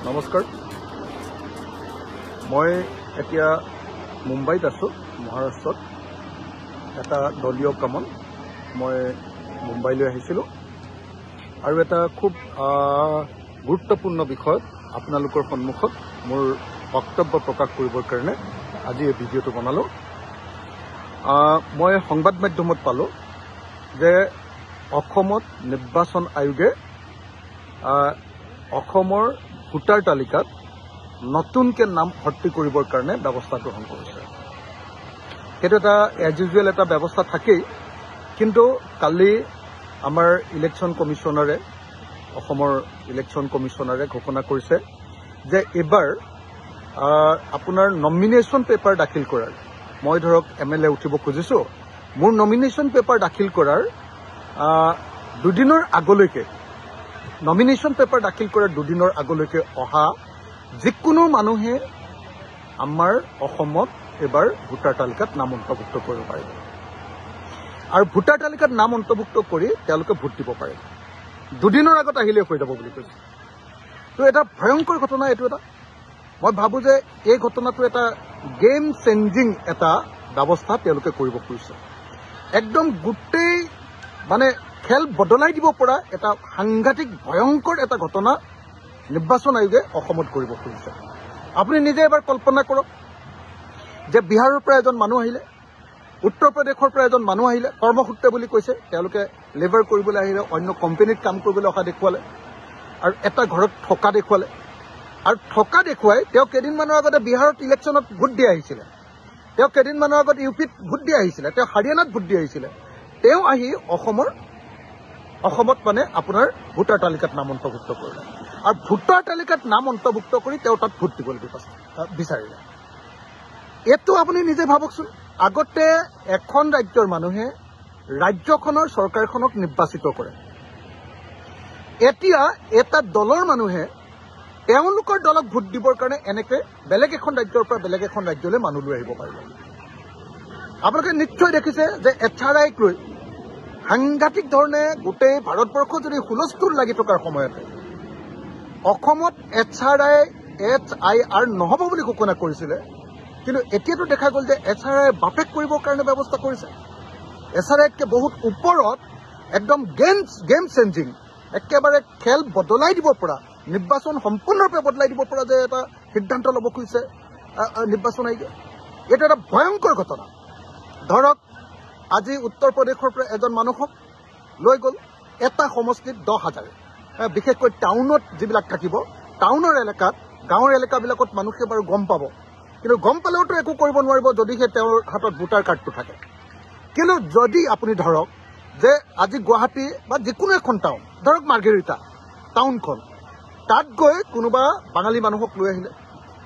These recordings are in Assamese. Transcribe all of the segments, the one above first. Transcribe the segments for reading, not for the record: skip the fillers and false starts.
নমস্কাৰ মই এতিয়া মুম্বাইত আছোঁ মহাৰাষ্ট্ৰত এটা দলীয় কামত মই মুম্বাইলৈ আহিছিলোঁ আৰু এটা খুব গুৰুত্বপূৰ্ণ বিষয়ত আপোনালোকৰ সন্মুখত মোৰ বক্তব্য প্ৰকাশ কৰিবৰ কাৰণে আজি এই ভিডিঅ'টো বনালোঁ। মই সংবাদ মাধ্যমত পালোঁ যে অসমত নিৰ্বাচন আয়োগে অসমৰ ভোটাৰ তালিকাত নতুনকৈ নাম ভৰ্তি কৰিবৰ কাৰণে ব্যৱস্থা গ্ৰহণ কৰিছে। সেইটো এটা এজ ইউজুৱেল এটা ব্যৱস্থা থাকেই, কিন্তু কালি আমাৰ ইলেকশ্যন কমিশ্যনাৰে অসমৰ ইলেকশ্যন কমিশ্যনাৰে ঘোষণা কৰিছে যে এইবাৰ আপোনাৰ নমিনেশ্যন পেপাৰ দাখিল কৰাৰ, মই ধৰক MLA উঠিব খুজিছোঁ, মোৰ নমিনেশ্যন পেপাৰ দাখিল কৰাৰ দুদিনৰ আগলৈকে, নমিনেশ্যন পেপাৰ দাখিল কৰাৰ দুদিনৰ আগলৈকে অহা যিকোনো মানুহে আমাৰ অসমত এইবাৰ ভোটাৰ তালিকাত নাম অন্তৰ্ভুক্ত কৰিব পাৰিব আৰু ভোটাৰ তালিকাত নাম অন্তৰ্ভুক্ত কৰি তেওঁলোকে ভোট দিব পাৰে। দুদিনৰ আগত আহিলে হৈ যাব বুলি কৈছে। তো এটা ভয়ংকৰ ঘটনা এইটো এটা। মই ভাবোঁ যে এই ঘটনাটো এটা গেম চেঞ্জিং এটা ব্যৱস্থা তেওঁলোকে কৰিব খুজিছে। একদম গোটেই মানে খেল বদলাই দিব পৰা এটা সাংঘাতিক ভয়ংকৰ এটা ঘটনা নিৰ্বাচন আয়োগে অসমত কৰিব খুজিছে। আপুনি নিজে এবাৰ কল্পনা কৰক যে বিহাৰৰ পৰা এজন মানুহ আহিলে, উত্তৰ প্ৰদেশৰ পৰা এজন মানুহ আহিলে, কৰ্মসূত্ৰে বুলি কৈছে, তেওঁলোকে লেবাৰ কৰিবলৈ আহিলে, অন্য কোম্পানীত কাম কৰিবলৈ অহা দেখুৱালে আৰু এটা ঘৰত থকা দেখুৱালে আৰু থকা দেখুৱাই তেওঁ কেইদিনমানৰ আগতে বিহাৰত ইলেকশ্যনত ভোট দি আহিছিলে, তেওঁ কেইদিনমানৰ আগত UPত ভোট দি আহিছিলে, তেওঁ হাৰিয়ানাত ভোট দি আহিছিলে, তেওঁ আহি অসমত মানে আপোনাৰ ভোটাৰ তালিকাত নাম অন্তৰ্ভুক্ত কৰিলে আৰু ভোটাৰ তালিকাত নাম অন্তৰ্ভুক্ত কৰি তেওঁ তাত ভোট দিবলৈ বিচাৰিলে। এইটো আপুনি নিজে ভাবকচোন। আগতে এখন ৰাজ্যৰ মানুহে ৰাজ্যখনৰ চৰকাৰখনক নিৰ্বাচিত কৰে, এতিয়া এটা দলৰ মানুহে তেওঁলোকৰ দলক ভোট দিবৰ কাৰণে এনেকৈ বেলেগ এখন ৰাজ্যৰ পৰা বেলেগ এখন ৰাজ্যলৈ মানুহ লৈ আহিব পাৰিব। আপোনালোকে নিশ্চয় দেখিছে যে HRIক লৈ সাংঘাতিক ধৰণে গোটেই ভাৰতবৰ্ষ যদি হুলস্থুল লাগি থকাৰ সময়তে অসমত HRIR নহ'ব বুলি ঘোষণা কৰিছিলে, কিন্তু এতিয়াতো দেখা গ'ল যে HRI বাপেক কৰিবৰ কাৰণে ব্যৱস্থা কৰিছে। HRIতকৈ বহুত ওপৰত একদম গেম চেঞ্জিং, একেবাৰে খেল বদলাই দিব পৰা, নিৰ্বাচন সম্পূৰ্ণৰূপে বদলাই দিব পৰা যে এটা সিদ্ধান্ত ল'ব খুজিছে নিৰ্বাচন আয়োগে। এইটো এটা ভয়ংকৰ ঘটনা। ধৰক আজি উত্তৰ প্ৰদেশৰ পৰা এজন মানুহক লৈ গ'ল এটা সমষ্টিত 10,000, বিশেষকৈ টাউনত যিবিলাক থাকিব, টাউনৰ এলেকাত, গাঁৱৰ এলেকাবিলাকত মানুহে বাৰু গম পাব, কিন্তু গম পালেওতো একো কৰিব নোৱাৰিব যদিহে তেওঁৰ হাতত ভোটাৰ কাৰ্ডটো থাকে। কিন্তু যদি আপুনি ধৰক যে আজি গুৱাহাটী বা যিকোনো এখন টাউন, ধৰক মাৰ্ঘেৰিটা টাউনখন, তাত গৈ কোনোবা বাঙালী মানুহক লৈ আহিলে,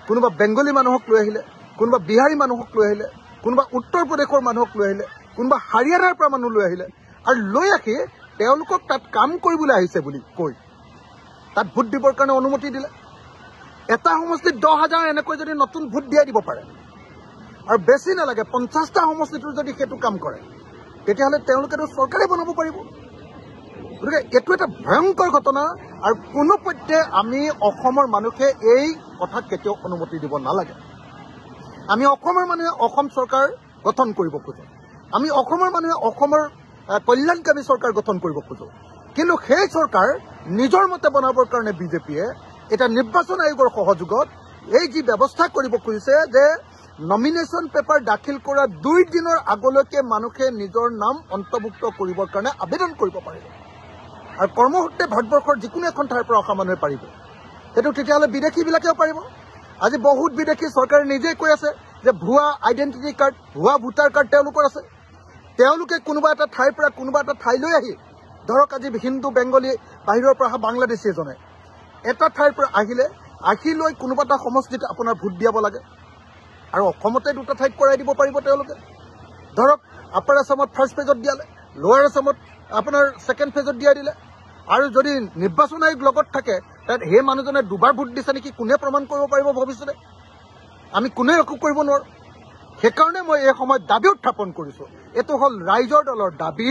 কোনোবা বেংগলী মানুহক লৈ আহিলে, কোনোবা বিহাৰী মানুহক লৈ আহিলে, কোনোবা উত্তৰ প্ৰদেশৰ মানুহক লৈ আহিলে, কোনোবা হাৰিয়ানাৰ পৰা মানুহ লৈ আহিলে আৰু লৈ আহি তেওঁলোকক তাত কাম কৰিবলৈ আহিছে বুলি কৈ তাত ভোট দিবৰ কাৰণে অনুমতি দিলে। এটা সমষ্টিত 10,000 এনেকৈ যদি নতুন ভোট দিয়াই দিব পাৰে আৰু বেছি নালাগে 50টা সমষ্টিটো যদি সেইটো কাম কৰে, তেতিয়াহ'লে তেওঁলোকেতো চৰকাৰে বনাব পাৰিব। গতিকে এইটো এটা ভয়ংকৰ ঘটনা আৰু কোনোপধ্যে আমি অসমৰ মানুহে এই কথাত কেতিয়াও অনুমতি দিব নালাগে। আমি অসমৰ মানুহে অসম চৰকাৰ গঠন কৰিব খোজোঁ, আমি অসমৰ মানুহে অসমৰ কল্যাণকামী চৰকাৰ গঠন কৰিব খোজোঁ, কিন্তু সেই চৰকাৰ নিজৰ মতে বনাবৰ কাৰণে বিজেপিয়ে এটা নিৰ্বাচন আয়োগৰ সহযোগত এই যি ব্যৱস্থা কৰিব খুজিছে যে নমিনেশ্যন পেপাৰ দাখিল কৰা 2 দিনৰ আগলৈকে মানুহে নিজৰ নাম অন্তৰ্ভুক্ত কৰিবৰ কাৰণে আবেদন কৰিব পাৰিব আৰু কৰ্মসূত্ৰে ভাৰতবৰ্ষৰ যিকোনো এখন ঠাইৰ পৰা অহা মানুহে পাৰিব। সেইটো তেতিয়াহ'লে বিদেশীবিলাকেও পাৰিব। আজি বহুত বিদেশী চৰকাৰে নিজেই কৈ আছে যে ভুৱা আইডেণ্টিটি কাৰ্ড, ভুৱা ভোটাৰ কাৰ্ড তেওঁলোকৰ আছে। তেওঁলোকে কোনোবা এটা ঠাইৰ পৰা কোনোবা এটা ঠাইলৈ আহি, ধৰক আজি হিন্দু বেংগলী বাহিৰৰ পৰা অহা বাংলাদেশী এজনে এটা ঠাইৰ পৰা আহি লৈ কোনোবা এটা সমষ্টিত আপোনাৰ ভোট দিয়াব লাগে আৰু অসমতে 2টা ঠাইত কৰাই দিব পাৰিব তেওঁলোকে। ধৰক আপাৰ আছামত ফাৰ্ষ্ট ফেজত দিয়ালে, লোৱাৰ আছামত আপোনাৰ ছেকেণ্ড ফেজত দিয়াই দিলে আৰু যদি নিৰ্বাচন আয়োগ লগত থাকে তাত সেই মানুহজনে 2বাৰ ভোট দিছে নেকি কোনে প্ৰমাণ কৰিব পাৰিব ভৱিষ্যতে? আমি কোনেও একো কৰিব নোৱাৰোঁ। সেইকাৰণে মই এই সময়ত দাবী উত্থাপন কৰিছোঁ। এইটো হ'ল ৰাইজৰ দলৰ দাবী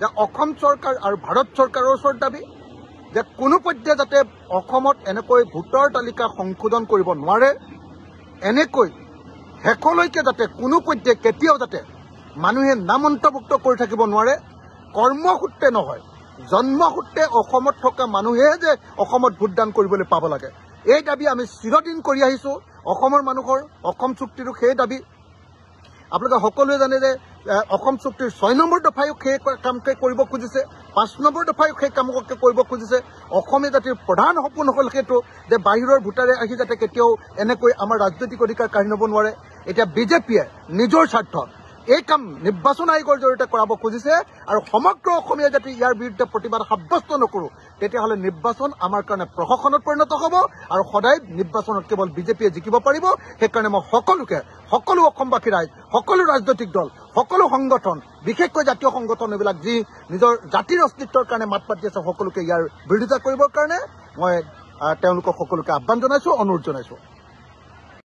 যে অসম চৰকাৰ আৰু ভাৰত চৰকাৰৰ ওচৰত দাবী যে কোনো পৰ্যায়ে যাতে অসমত এনেকৈ ভোটৰ তালিকা সংশোধন কৰিব নোৱাৰে, এনেকৈ শেষলৈকে যাতে কোনো পৰ্যায়ে কেতিয়াও যাতে মানুহে নাম অন্তৰ্ভুক্ত কৰি থাকিব নোৱাৰে, কৰ্মসূত্ৰে নহয় জন্মসূত্ৰে অসমত থকা মানুহে যে অসমত ভোটদান কৰিবলৈ পাব লাগে, এই দাবী আমি চিৰদিন কৰি আহিছোঁ। অসমৰ মানুহৰ অসম চুক্তিৰো সেই দাবী। আপোনালোকে সকলোৱে জানে যে অসম চুক্তিৰ 6 নম্বৰ দফায়ো সেই কামকে কৰিব খুজিছে, 5 নম্বৰ দফায়ো সেই কামকে কৰিব খুজিছে। অসমীয়া জাতিৰ প্ৰধান সপোন হ'ল সেইটো যে বাহিৰৰ ভোটাৰে আহি যাতে কেতিয়াও এনেকৈ আমাৰ ৰাজনৈতিক অধিকাৰ কাঢ়ি ল'ব নোৱাৰে। এতিয়া বিজেপিয়ে নিজৰ স্বাৰ্থত এই কাম নিৰ্বাচন আয়োগৰ জৰিয়তে কৰাব খুজিছে, আৰু সমগ্ৰ অসমীয়া জাতি ইয়াৰ বিৰুদ্ধে প্ৰতিবাদ সাব্যস্ত নকৰোঁ তেতিয়াহ'লে নিৰ্বাচন আমাৰ কাৰণে প্ৰহসনত পৰিণত হ'ব, আৰু সদায় নিৰ্বাচনত কেৱল বিজেপিয়ে জিকিব পাৰিব। সেইকাৰণে মই সকলো অসমবাসী ৰাইজ, সকলো ৰাজনৈতিক দল, সকলো সংগঠন, বিশেষকৈ জাতীয় সংগঠন এইবিলাক যি নিজৰ জাতিৰ অস্তিত্বৰ কাৰণে মাত মাতি আছে, সকলোকে ইয়াৰ বিৰোধিতা কৰিবৰ কাৰণে মই তেওঁলোকক সকলোকে আহ্বান জনাইছোঁ, অনুৰোধ জনাইছোঁ।